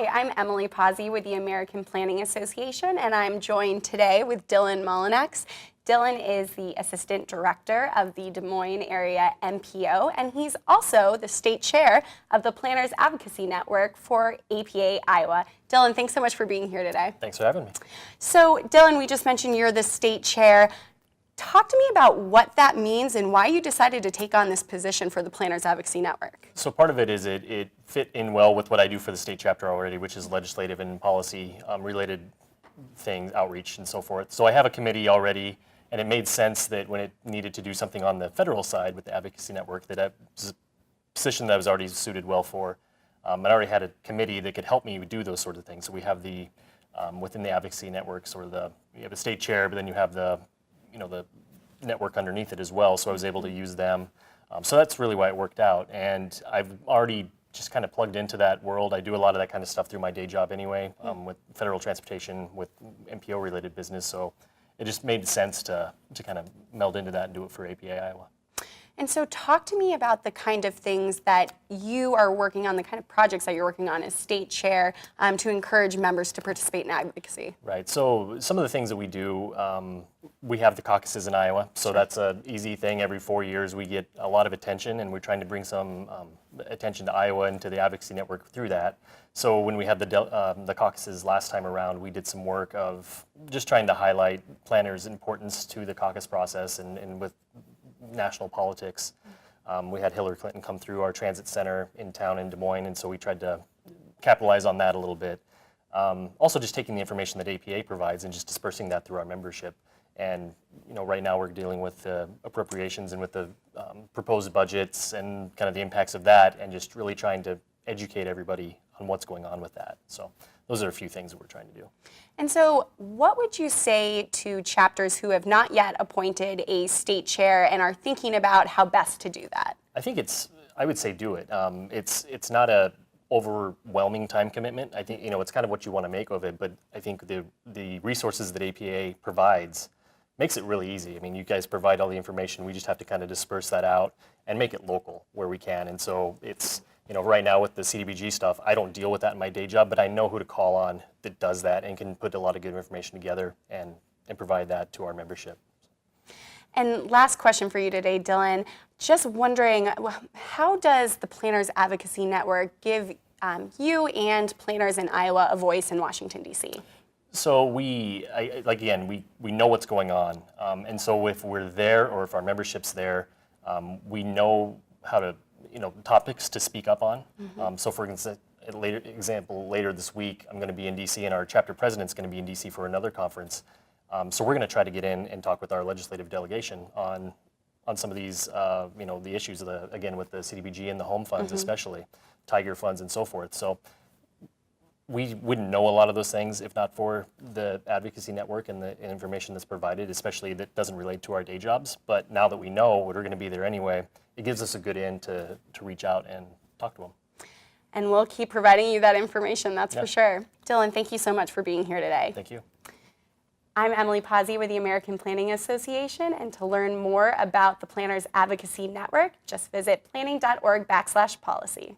Hi, I'm Emily Pasi with the American Planning Association, and I'm joined today with Dylan Mullinex. Dylan is the Assistant Director of the Des Moines Area MPO, and he's also the State Chair of the Planners Advocacy Network for APA Iowa. Dylan, thanks so much for being here today. Thanks for having me. So, Dylan, we just mentioned you're the State Chair. Talk to me about what that means and why you decided to take on this position for the Planners Advocacy Network. So part of it is it fit in well with what I do for the state chapter already, which is legislative and policy related things, outreach and so forth. So I have a committee already, and it made sense that when it needed to do something on the federal side with the Advocacy Network, that was a position that I was already suited well for. I already had a committee that could help me do those sort of things. So we have the, within the Advocacy Network, sort of you have a state chair, but then you have the network underneath it as well, so I was able to use them. So that's really why it worked out, and I've already just kind of plugged into that world. I do a lot of that kind of stuff through my day job anyway, with federal transportation, with MPO-related business, so it just made sense to kind of meld into that and do it for APA Iowa. And so talk to me about the kind of things that you are working on, the kind of projects that you're working on as state chair to encourage members to participate in advocacy. Right, so some of the things that we do, we have the caucuses in Iowa, so that's an easy thing. Every 4 years we get a lot of attention, and we're trying to bring some attention to Iowa and to the Advocacy Network through that. So when we had the caucuses last time around, we did some work of just trying to highlight planners' importance to the caucus process and with national politics. We had Hillary Clinton come through our transit center in town in Des Moines, and so we tried to capitalize on that a little bit. Also just taking the information that APA provides and just dispersing that through our membership. And right now we're dealing with appropriations and with the proposed budgets and kind of the impacts of that, and just really trying to educate everybody on what's going on with that. So those are a few things that we're trying to do. And so what would you say to chapters who have not yet appointed a state chair and are thinking about how best to do that? I would say do it. It's not a overwhelming time commitment. I think, it's kind of what you want to make of it, but I think the resources that APA provides makes it really easy. I mean, you guys provide all the information. We just have to kind of disperse that out and make it local where we can. And so it's, right now with the CDBG stuff, I don't deal with that in my day job, but I know who to call on that does that and can put a lot of good information together and provide that to our membership. And last question for you today, Dylan. Just wondering, how does the Planners Advocacy Network give you and planners in Iowa a voice in Washington, D.C.? So we know what's going on. And so if we're there or if our membership's there, we know how to, topics to speak up on. Mm-hmm. So for example, later this week, I'm going to be in D.C. and our chapter president's going to be in D.C. for another conference. So we're going to try to get in and talk with our legislative delegation on some of these, the issues, again, with the CDBG and the home funds, mm-hmm. especially, Tiger funds and so forth. So we wouldn't know a lot of those things if not for the Advocacy Network and the information that's provided, especially that doesn't relate to our day jobs. But now that we know we're going to be there anyway, it gives us a good in to reach out and talk to them. And we'll keep providing you that information, that's for sure. Dylan, thank you so much for being here today. Thank you. I'm Emily Pasi with the American Planning Association, and to learn more about the Planners Advocacy Network, just visit planning.org/policy.